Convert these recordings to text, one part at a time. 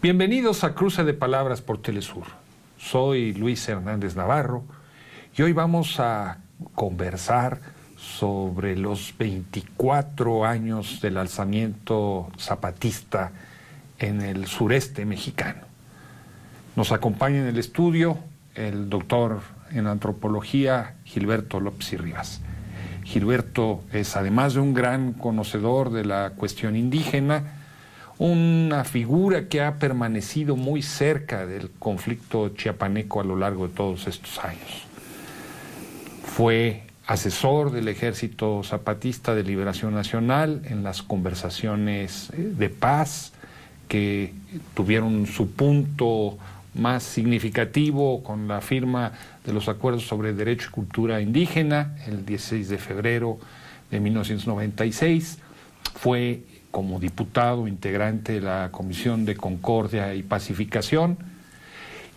Bienvenidos a Cruce de Palabras por Telesur. Soy Luis Hernández Navarro y hoy vamos a conversar sobre los 24 años del alzamiento zapatista en el sureste mexicano. Nos acompaña en el estudio el doctor en antropología Gilberto López y Rivas. Gilberto es, además de un gran conocedor de la cuestión indígena, una figura que ha permanecido muy cerca del conflicto chiapaneco a lo largo de todos estos años. Fue asesor del Ejército Zapatista de Liberación Nacional en las conversaciones de paz que tuvieron su punto más significativo con la firma de los acuerdos sobre derecho y cultura indígena el 16 de febrero de 1996. Fue como diputado integrante de la Comisión de Concordia y Pacificación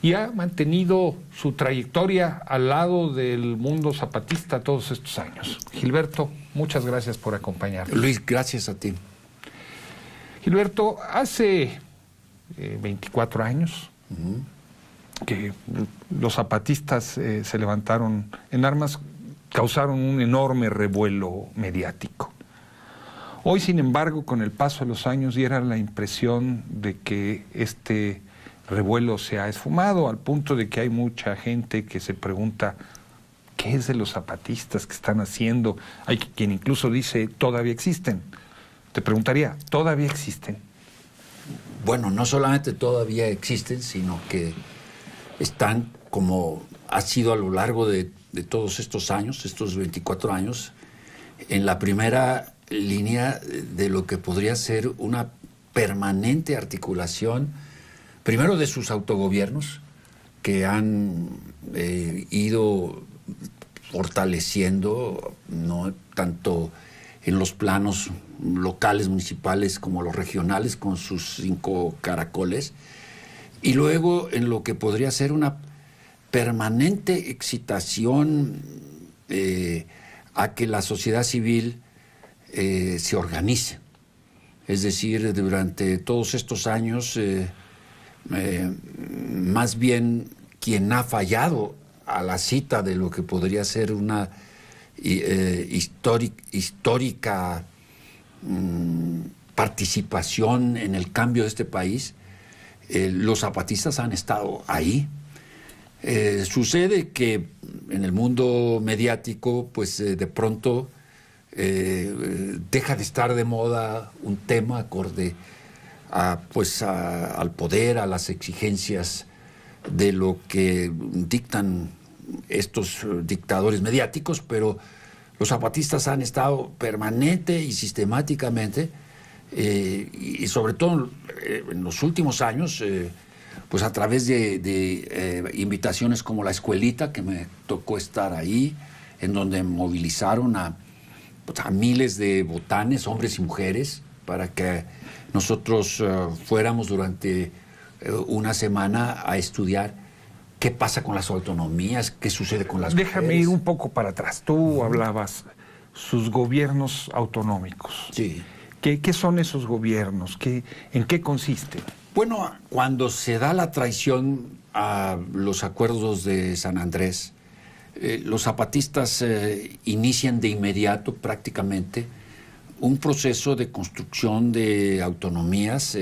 y ha mantenido su trayectoria al lado del mundo zapatista todos estos años. Gilberto, muchas gracias por acompañarnos. Luis, gracias a ti. Gilberto, hace 24 años que los zapatistas se levantaron en armas, causaron un enorme revuelo mediático. Hoy, sin embargo, con el paso de los años, diera la impresión de que este revuelo se ha esfumado, al punto de que hay mucha gente que se pregunta ¿qué es de los zapatistas que están haciendo? Hay quien incluso dice, ¿todavía existen? Te preguntaría, ¿todavía existen? Bueno, no solamente todavía existen, sino que están, como ha sido a lo largo de todos estos años, estos 24 años, en la primera línea de lo que podría ser una permanente articulación, primero de sus autogobiernos, que han ido fortaleciendo, ¿no?, tanto en los planos locales, municipales, como los regionales, con sus 5 caracoles, y luego en lo que podría ser una permanente excitación a que la sociedad civil se organice. Es decir, durante todos estos años, más bien quien ha fallado a la cita de lo que podría ser una histórica participación en el cambio de este país, los zapatistas han estado ahí. Sucede que en el mundo mediático, pues de pronto deja de estar de moda un tema acorde al poder, a las exigencias de lo que dictan estos dictadores mediáticos, pero los zapatistas han estado permanente y sistemáticamente, y sobre todo en los últimos años, pues a través de invitaciones como la escuelita, que me tocó estar ahí, en donde movilizaron a miles de botanes, hombres y mujeres, para que nosotros fuéramos durante una semana a estudiar qué pasa con las autonomías, qué sucede con las mujeres. Déjame ir un poco para atrás. Tú hablabas sus gobiernos autonómicos. Sí. ¿Qué son esos gobiernos? ¿En qué consisten? Bueno, cuando se da la traición a los acuerdos de San Andrés, los zapatistas inician de inmediato prácticamente un proceso de construcción de autonomías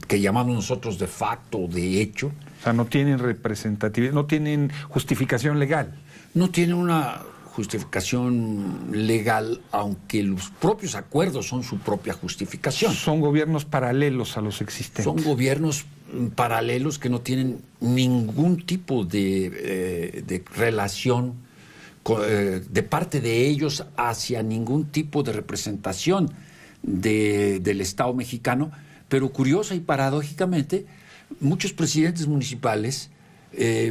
que llamamos nosotros de facto, de hecho. O sea, no tienen representatividad, no tienen justificación legal. No tienen una justificación legal, aunque los propios acuerdos son su propia justificación. Son gobiernos paralelos a los existentes. Son gobiernos paralelos que no tienen ningún tipo de relación de parte de ellos hacia ningún tipo de representación del Estado mexicano, pero curiosa y paradójicamente, muchos presidentes municipales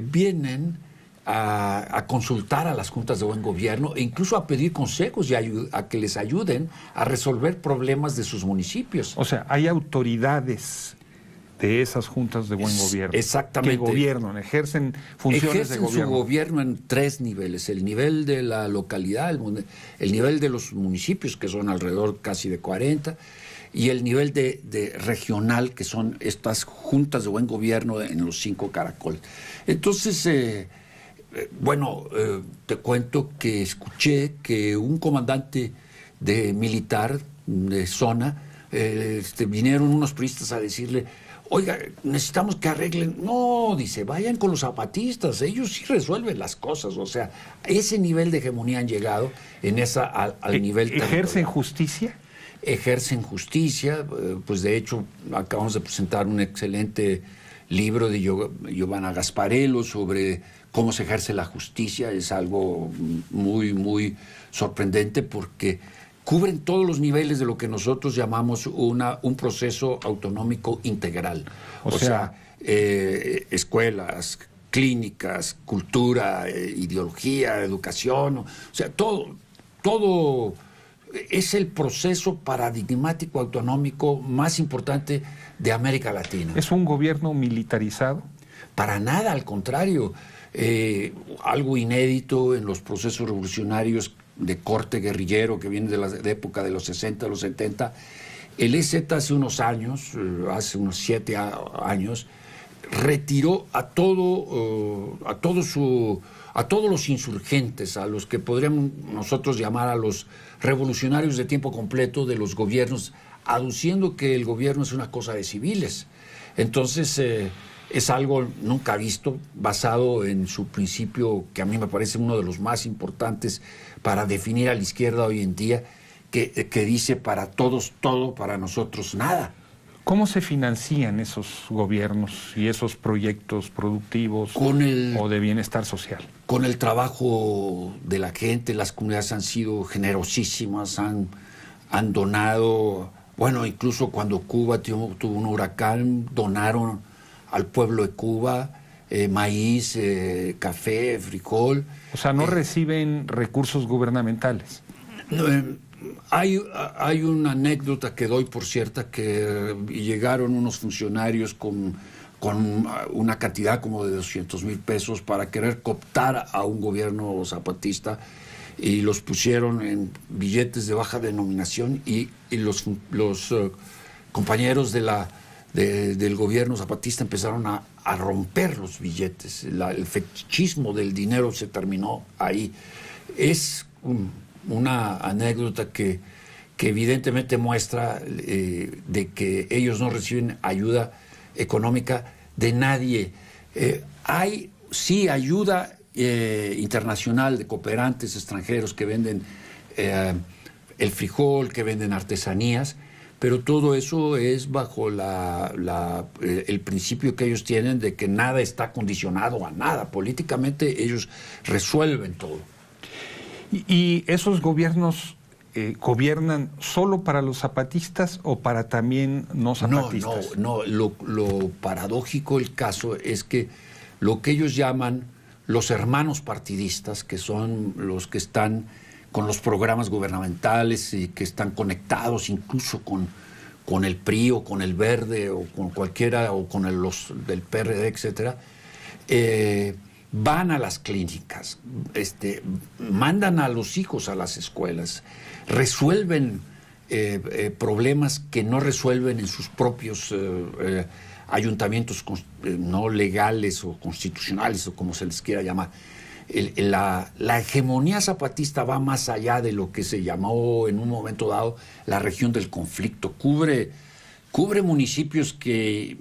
vienen a consultar a las juntas de buen gobierno e incluso a pedir consejos y a que les ayuden a resolver problemas de sus municipios. O sea, hay autoridades de esas juntas de buen gobierno. Exactamente. Que gobiernan, ejercen funciones de gobierno. Ejercen su gobierno en 3 niveles. El nivel de la localidad, el nivel de los municipios, que son alrededor casi de 40, y el nivel de regional, que son estas juntas de buen gobierno en los 5 caracoles. Entonces, te cuento que escuché que un comandante militar de zona, vinieron unos turistas a decirle: oiga, necesitamos que arreglen. No, dice, vayan con los zapatistas, ellos sí resuelven las cosas. O sea, a ese nivel de hegemonía han llegado al nivel ¿Ejercen justicia? Ejercen justicia. Pues de hecho, acabamos de presentar un excelente libro de Giovanna Gasparello sobre cómo se ejerce la justicia. Es algo muy, muy sorprendente porque cubren todos los niveles de lo que nosotros llamamos un proceso autonómico integral. O sea, escuelas, clínicas, cultura, ideología, educación, o sea, todo es el proceso paradigmático autonómico más importante de América Latina. ¿Es un gobierno militarizado? Para nada, al contrario. Algo inédito en los procesos revolucionarios de corte guerrillero que viene de la época de los 60, los 70. El EZ hace unos años, hace unos 7 años, retiró a todos los insurgentes, a los que podríamos nosotros llamar a los revolucionarios de tiempo completo de los gobiernos, aduciendo que el gobierno es una cosa de civiles. Entonces, es algo nunca visto, basado en su principio, que a mí me parece uno de los más importantes para definir a la izquierda hoy en día, que dice: para todos todo, para nosotros nada. ¿Cómo se financian esos gobiernos y esos proyectos productivos o de bienestar social? Con el trabajo de la gente. Las comunidades han sido generosísimas, han donado. Bueno, incluso cuando Cuba tuvo un huracán, donaron al pueblo de Cuba maíz, café, frijol. O sea, no reciben recursos gubernamentales. Hay una anécdota que doy por cierta, que llegaron unos funcionarios con una cantidad como de 200,000 pesos para querer cooptar a un gobierno zapatista, y los pusieron en billetes de baja denominación, y los compañeros del gobierno zapatista empezaron a romper los billetes. El fetichismo del dinero se terminó ahí. Es una anécdota que evidentemente muestra de que ellos no reciben ayuda económica de nadie. Hay sí ayuda internacional de cooperantes extranjeros que venden el frijol, que venden artesanías, pero todo eso es bajo el principio que ellos tienen de que nada está condicionado a nada. Políticamente ellos resuelven todo. ¿Y esos gobiernos gobiernan solo para los zapatistas o para también no zapatistas? No. Lo paradójico del caso es que lo que ellos llaman los hermanos partidistas, que son los que están con los programas gubernamentales y que están conectados incluso con el PRI o con el Verde o con cualquiera, o con los del PRD, etcétera, van a las clínicas, mandan a los hijos a las escuelas, resuelven problemas que no resuelven en sus propios ayuntamientos no legales o constitucionales, o como se les quiera llamar. La hegemonía zapatista va más allá de lo que se llamó en un momento dado la región del conflicto. Cubre municipios que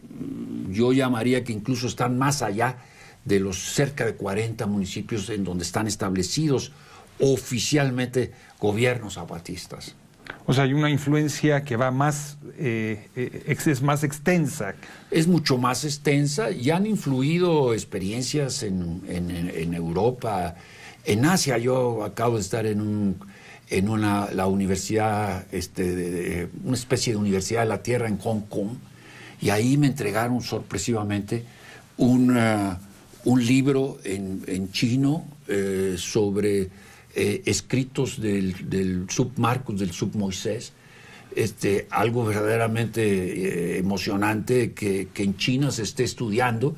yo llamaría que incluso están más allá de los cerca de 40 municipios en donde están establecidos oficialmente gobiernos zapatistas. O sea, hay una influencia que va más, es más extensa. Es mucho más extensa, y han influido experiencias en Europa, en Asia. Yo acabo de estar en la universidad, una especie de universidad de la tierra en Hong Kong, y ahí me entregaron sorpresivamente un libro en chino sobre escritos del sub Marcos, del sub Moisés, algo verdaderamente emocionante que en China se esté estudiando,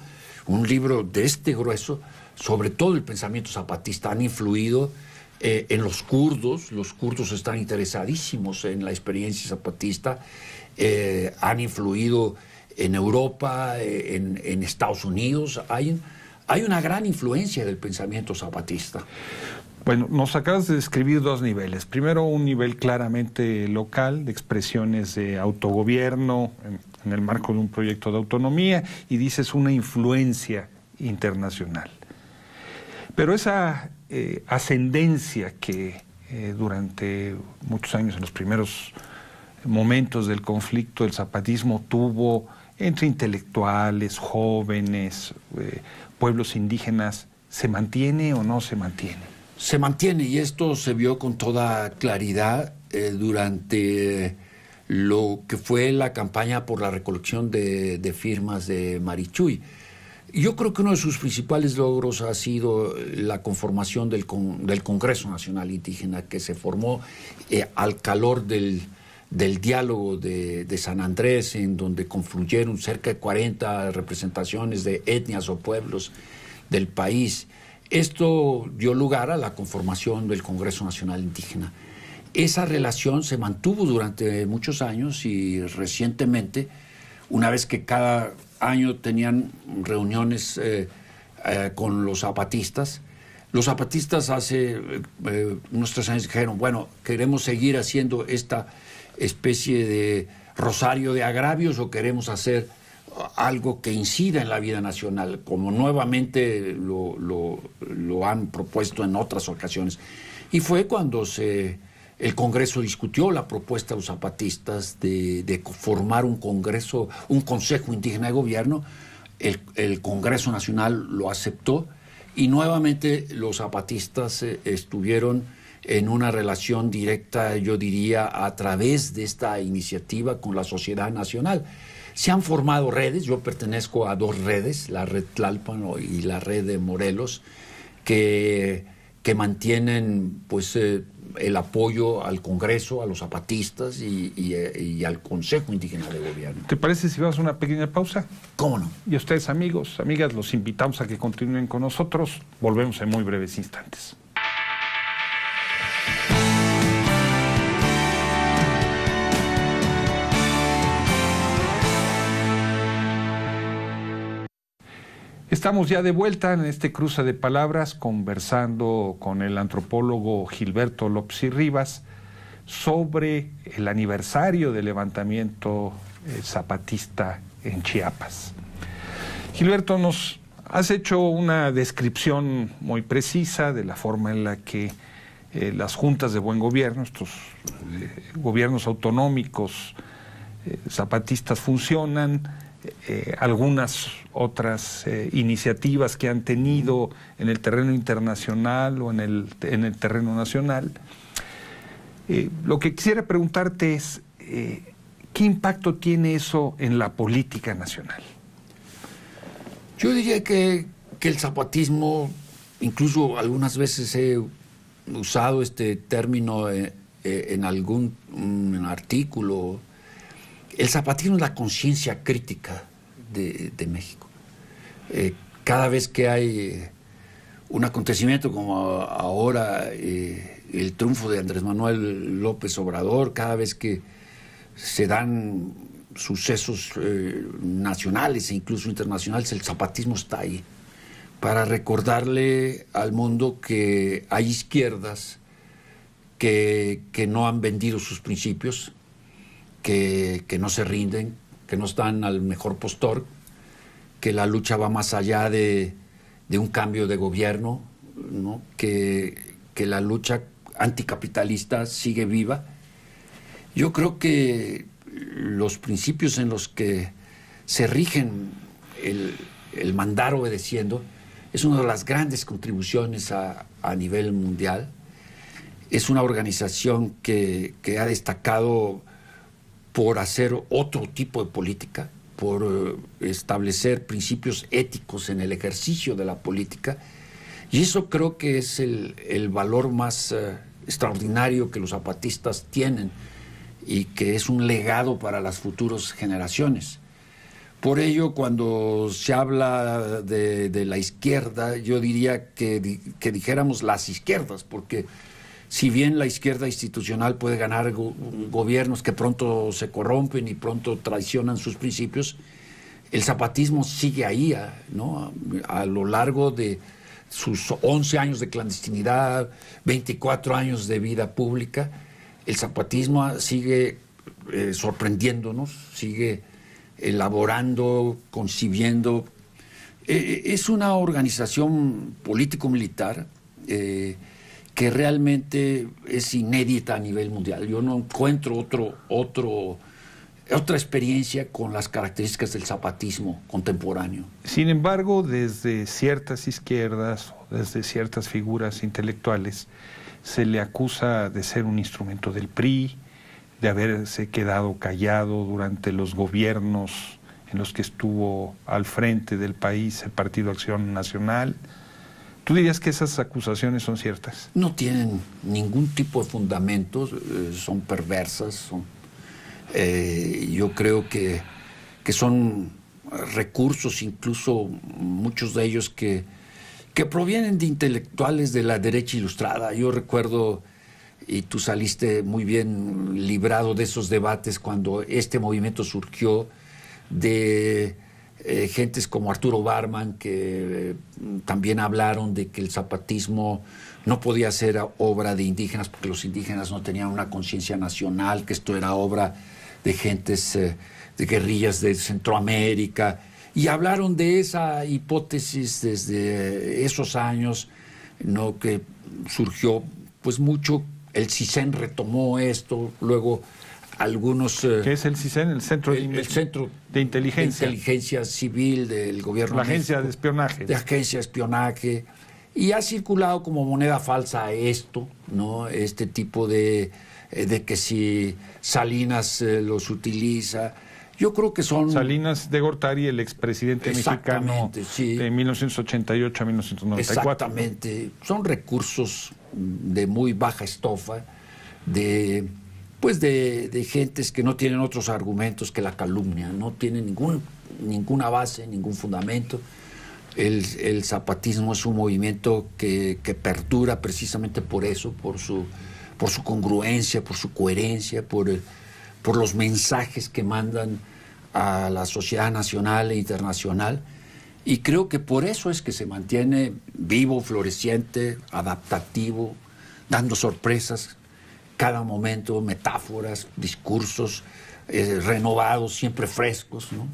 un libro de este grueso sobre todo el pensamiento zapatista. Han influido en los kurdos están interesadísimos en la experiencia zapatista, han influido en Europa, en Estados Unidos, hay una gran influencia del pensamiento zapatista. Bueno, nos acabas de describir dos niveles. Primero, un nivel claramente local, de expresiones de autogobierno en el marco de un proyecto de autonomía, y dices una influencia internacional. Pero esa ascendencia que durante muchos años, en los primeros momentos del conflicto, el zapatismo tuvo entre intelectuales, jóvenes, pueblos indígenas, ¿se mantiene o no se mantiene? Se mantiene, y esto se vio con toda claridad durante lo que fue la campaña por la recolección de firmas de Marichuy. Yo creo que uno de sus principales logros ha sido la conformación del Congreso Nacional Indígena, que se formó al calor del diálogo de San Andrés, en donde confluyeron cerca de 40 representaciones de etnias o pueblos del país. Esto dio lugar a la conformación del Congreso Nacional Indígena. Esa relación se mantuvo durante muchos años, y recientemente, una vez que cada año tenían reuniones con los zapatistas hace unos 3 años dijeron, bueno, queremos seguir haciendo esta especie de rosario de agravios, o queremos hacer algo que incida en la vida nacional, como nuevamente lo han propuesto en otras ocasiones. Y fue cuando el Congreso discutió la propuesta de los zapatistas de formar un Consejo Indígena de Gobierno. El Congreso Nacional lo aceptó, y nuevamente los zapatistas estuvieron en una relación directa, yo diría, a través de esta iniciativa con la sociedad nacional. Se han formado redes, yo pertenezco a 2 redes, la red Tlalpan y la red de Morelos, que mantienen pues el apoyo al Congreso, a los zapatistas y al Consejo Indígena de Gobierno. ¿Te parece si vamos a una pequeña pausa? ¿Cómo no? Y ustedes, amigos, amigas, los invitamos a que continúen con nosotros. Volvemos en muy breves instantes. Estamos ya de vuelta en este cruce de palabras, conversando con el antropólogo Gilberto López y Rivas sobre el aniversario del levantamiento zapatista en Chiapas. Gilberto, nos has hecho una descripción muy precisa de la forma en la que las juntas de buen gobierno, estos gobiernos autonómicos zapatistas funcionan. Algunas otras iniciativas que han tenido en el terreno internacional o en el terreno nacional. Lo que quisiera preguntarte es, ¿qué impacto tiene eso en la política nacional? Yo diría que el zapatismo, incluso algunas veces he usado este término en algún artículo. El zapatismo es la conciencia crítica de México. Cada vez que hay un acontecimiento como ahora, el triunfo de Andrés Manuel López Obrador, cada vez que se dan sucesos nacionales e incluso internacionales, el zapatismo está ahí para recordarle al mundo que hay izquierdas que no han vendido sus principios, que no se rinden, que no están al mejor postor, que la lucha va más allá de un cambio de gobierno, ¿no? que la lucha anticapitalista sigue viva. Yo creo que los principios en los que se rigen el mandar obedeciendo es una de las grandes contribuciones a nivel mundial. Es una organización que ha destacado por hacer otro tipo de política, por establecer principios éticos en el ejercicio de la política, y eso creo que es el valor más extraordinario que los zapatistas tienen y que es un legado para las futuras generaciones, Por ello, cuando se habla de la izquierda, yo diría que dijéramos las izquierdas, porque si bien la izquierda institucional puede ganar gobiernos que pronto se corrompen y pronto traicionan sus principios, el zapatismo sigue ahí, ¿no? A lo largo de sus 11 años de clandestinidad, 24 años de vida pública, el zapatismo sigue sorprendiéndonos, sigue elaborando, concibiendo. Es una organización político-militar que realmente es inédita a nivel mundial. Yo no encuentro otra experiencia con las características del zapatismo contemporáneo. Sin embargo, desde ciertas izquierdas, desde ciertas figuras intelectuales, se le acusa de ser un instrumento del PRI, de haberse quedado callado durante los gobiernos en los que estuvo al frente del país el Partido Acción Nacional. ¿Tú dirías que esas acusaciones son ciertas? No tienen ningún tipo de fundamentos, son perversas, yo creo que son recursos, incluso muchos de ellos que provienen de intelectuales de la derecha ilustrada. Yo recuerdo, y tú saliste muy bien librado de esos debates cuando este movimiento surgió, de gentes como Arturo Barman, que también hablaron de que el zapatismo no podía ser obra de indígenas porque los indígenas no tenían una conciencia nacional, que esto era obra de gentes de guerrillas de Centroamérica, y hablaron de esa hipótesis desde esos años, ¿no? Que surgió pues mucho. El CISEN retomó esto, luego algunos... ¿Qué es el CISEN? El Centro de Inteligencia. De Inteligencia Civil del Gobierno. La Agencia de Espionaje. De Agencia de Espionaje. Y ha circulado como moneda falsa esto, ¿no? Este tipo de que si Salinas los utiliza. Yo creo que son... Salinas de Gortari, el expresidente mexicano, sí, de 1988 a 1994. Exactamente. Son recursos de muy baja estofa, de gentes que no tienen otros argumentos que la calumnia, no tienen ninguna base, ningún fundamento. El zapatismo es un movimiento que perdura precisamente por eso, por su congruencia, por su coherencia, por los mensajes que mandan a la sociedad nacional e internacional, y creo que por eso es que se mantiene vivo, floreciente, adaptativo, dando sorpresas cada momento, metáforas, discursos renovados, siempre frescos, ¿no?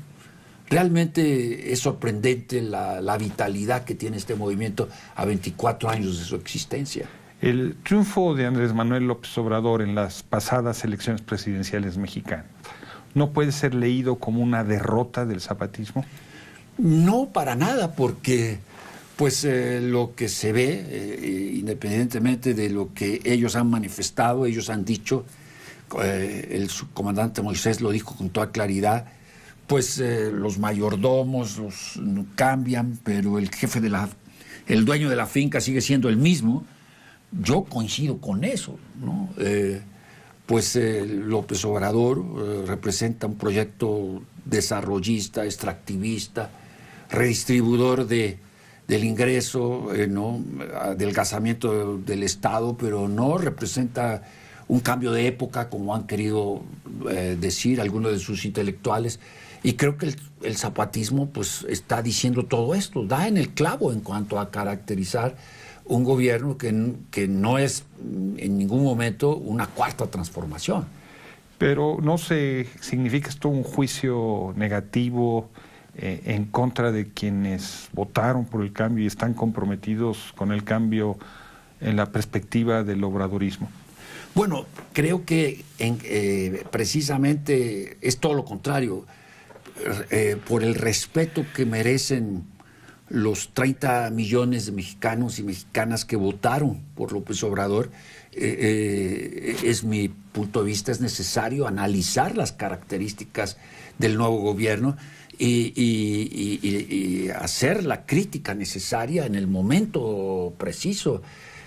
Realmente es sorprendente la vitalidad que tiene este movimiento a 24 años de su existencia. El triunfo de Andrés Manuel López Obrador en las pasadas elecciones presidenciales mexicanas, ¿no puede ser leído como una derrota del zapatismo? No, para nada, porque pues lo que se ve, independientemente de lo que ellos han manifestado, ellos han dicho, el subcomandante Moisés lo dijo con toda claridad, pues los mayordomos no cambian, pero el jefe el dueño de la finca sigue siendo el mismo. Yo coincido con eso, ¿no? López Obrador representa un proyecto desarrollista, extractivista, redistribuidor del ingreso, ¿no? Adelgazamiento del Estado, pero no representa un cambio de época, como han querido decir algunos de sus intelectuales. Y creo que el zapatismo pues está diciendo todo esto, da en el clavo en cuanto a caracterizar un gobierno que no es en ningún momento una cuarta transformación. Pero no significa esto un juicio negativo en contra de quienes votaron por el cambio y están comprometidos con el cambio en la perspectiva del obradorismo. Bueno, creo que precisamente es todo lo contrario. Por el respeto que merecen los 30 millones de mexicanos y mexicanas que votaron por López Obrador, es mi punto de vista, es necesario analizar las características del nuevo gobierno y hacer la crítica necesaria en el momento preciso.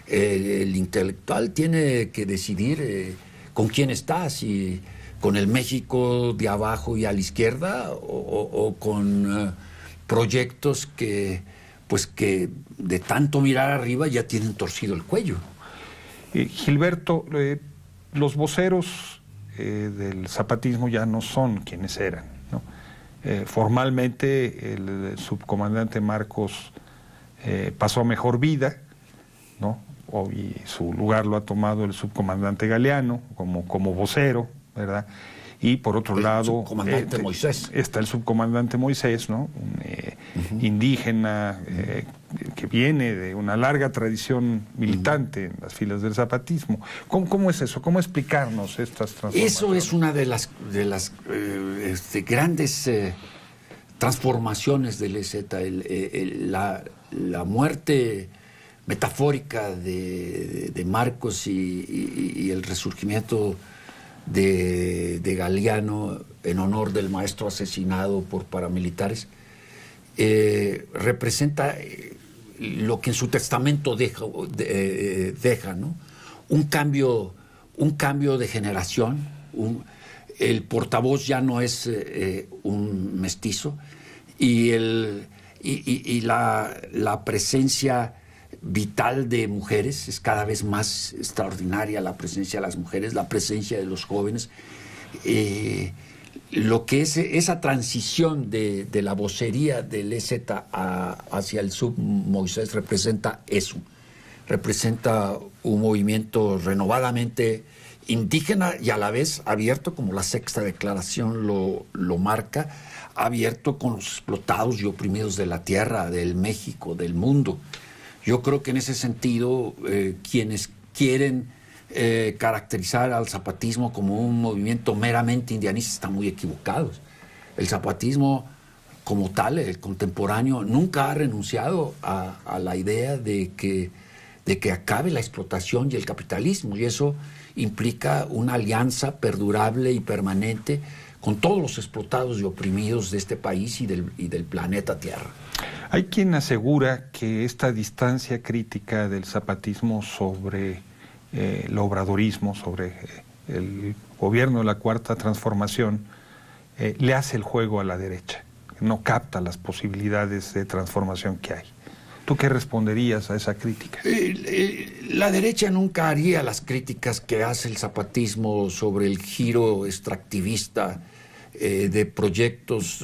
El intelectual tiene que decidir con quién está, si con el México de abajo y a la izquierda, o con proyectos que de tanto mirar arriba ya tienen torcido el cuello. Gilberto, los voceros del zapatismo ya no son quienes eran, ¿no? Formalmente el subcomandante Marcos pasó a mejor vida, ¿no? Y su lugar lo ha tomado el subcomandante Galeano como vocero, ¿verdad? Y por otro lado subcomandante Moisés. Está el subcomandante Moisés, ¿no? Un indígena que viene de una larga tradición militante en las filas del zapatismo. ¿Cómo es eso? ¿Cómo explicarnos estas transformaciones? Eso es una de las grandes transformaciones del EZ, la muerte metafórica de Marcos y el resurgimiento de Galeano en honor del maestro asesinado por paramilitares, representa lo que en su testamento deja, ¿no? Un cambio de generación. El portavoz ya no es un mestizo, y la presencia vital de mujeres es cada vez más extraordinaria, la presencia de las mujeres, la presencia de los jóvenes. Lo que es esa transición de la vocería del EZ hacia el sub Moisés representa eso, representa un movimiento renovadamente indígena y a la vez abierto, como la sexta declaración lo marca, abierto con los explotados y oprimidos de la tierra, del México, del mundo. Yo creo que en ese sentido, quienes quieren caracterizar al zapatismo como un movimiento meramente indianista están muy equivocados. El zapatismo como tal, el contemporáneo, nunca ha renunciado a la idea de que acabe la explotación y el capitalismo, y eso implica una alianza perdurable y permanente con todos los explotados y oprimidos de este país y del planeta Tierra. Hay quien asegura que esta distancia crítica del zapatismo sobre el obradorismo, sobre el gobierno de la Cuarta Transformación, le hace el juego a la derecha, no capta las posibilidades de transformación que hay. ¿Tú qué responderías a esa crítica? La derecha nunca haría las críticas que hace el zapatismo sobre el giro extractivista de proyectos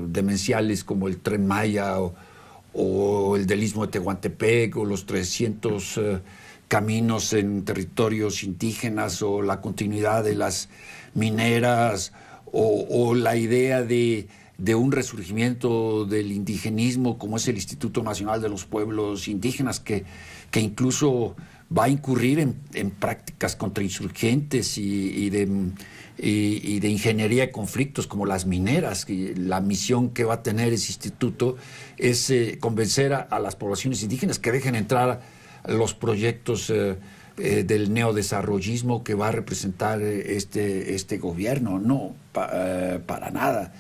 demenciales como el Tren Maya o el del Istmo de Tehuantepec o los 300 caminos en territorios indígenas o la continuidad de las mineras o la idea de un resurgimiento del indigenismo como es el Instituto Nacional de los Pueblos Indígenas, que incluso va a incurrir en prácticas contrainsurgentes y de ingeniería de conflictos como las mineras. La misión que va a tener ese instituto es convencer a las poblaciones indígenas que dejen entrar los proyectos del neodesarrollismo que va a representar este gobierno. No, para nada.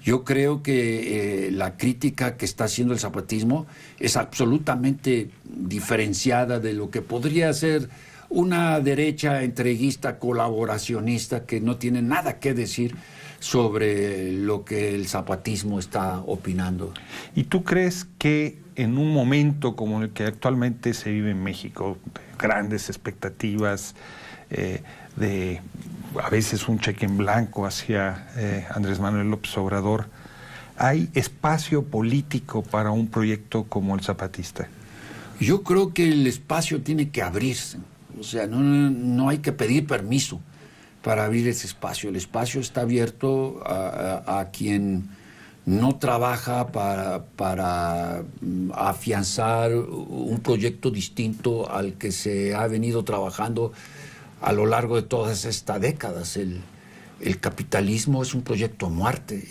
Yo creo que la crítica que está haciendo el zapatismo es absolutamente diferenciada de lo que podría ser una derecha entreguista, colaboracionista, que no tiene nada que decir sobre lo que el zapatismo está opinando. ¿Y tú crees que en un momento como el que actualmente se vive en México, de grandes expectativas, de a veces un cheque en blanco hacia Andrés Manuel López Obrador, hay espacio político para un proyecto como el zapatista? Yo creo que el espacio tiene que abrirse. O sea, no hay que pedir permiso para abrir ese espacio. El espacio está abierto a quien no trabaja para afianzar un proyecto distinto al que se ha venido trabajando a lo largo de todas estas décadas. El capitalismo es un proyecto a muerte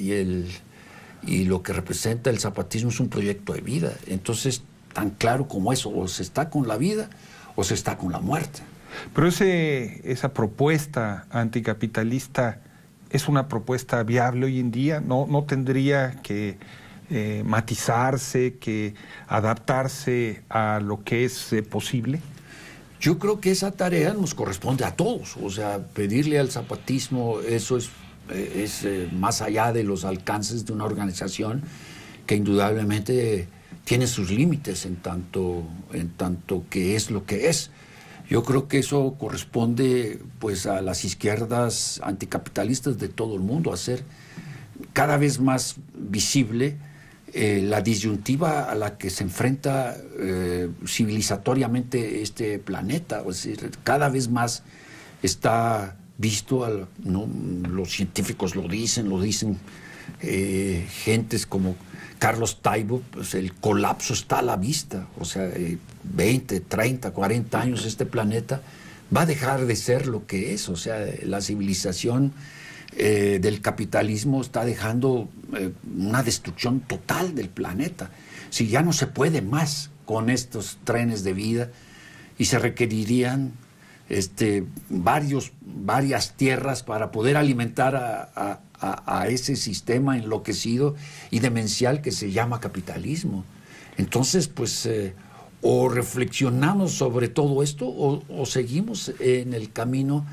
y lo que representa el zapatismo es un proyecto de vida. Entonces, tan claro como eso, o se está con la vida o se está con la muerte. Pero esa propuesta anticapitalista es una propuesta viable hoy en día. ¿No tendría que matizarse, que adaptarse a lo que es posible? Yo creo que esa tarea nos corresponde a todos. O sea, pedirle al zapatismo, eso es más allá de los alcances de una organización que indudablemente tiene sus límites en tanto que es lo que es. Yo creo que eso corresponde pues a las izquierdas anticapitalistas de todo el mundo, hacer cada vez más visible la disyuntiva a la que se enfrenta civilizatoriamente este planeta. Es decir, cada vez más está visto, ¿no? Los científicos lo dicen gentes como Carlos Taibo, pues el colapso está a la vista. O sea, 20, 30, 40 años este planeta va a dejar de ser lo que es. O sea, la civilización del capitalismo está dejando una destrucción total del planeta. Si ya no se puede más con estos trenes de vida y se requerirían varias tierras para poder alimentar a ese sistema enloquecido y demencial que se llama capitalismo. Entonces, pues, o reflexionamos sobre todo esto o seguimos en el camino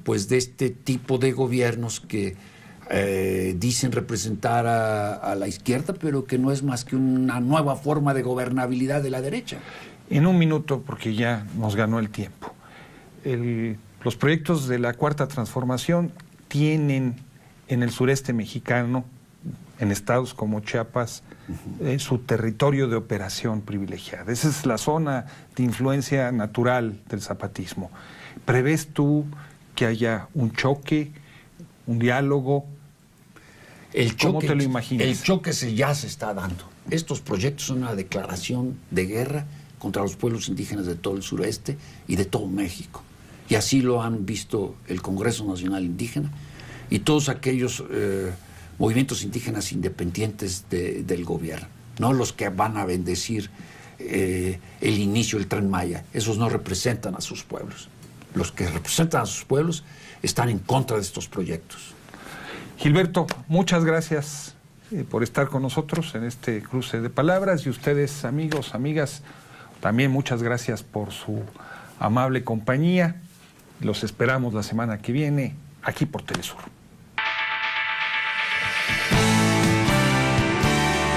pues de este tipo de gobiernos que dicen representar a la izquierda, pero que no es más que una nueva forma de gobernabilidad de la derecha. En un minuto, porque ya nos ganó el tiempo. Los proyectos de la Cuarta Transformación tienen en el sureste mexicano, en estados como Chiapas, su territorio de operación privilegiada. Esa es la zona de influencia natural del zapatismo. ¿Prevés tú que haya un choque, un diálogo? ¿Cómo te lo imaginas? El choque ya se está dando. Estos proyectos son una declaración de guerra contra los pueblos indígenas de todo el sureste y de todo México. Y así lo han visto el Congreso Nacional Indígena y todos aquellos movimientos indígenas independientes del gobierno, no los que van a bendecir el inicio del Tren Maya. Esos no representan a sus pueblos. Los que representan a sus pueblos están en contra de estos proyectos. Gilberto, muchas gracias por estar con nosotros en este cruce de palabras, y ustedes, amigos, amigas, también muchas gracias por su amable compañía. Los esperamos la semana que viene aquí por Telesur.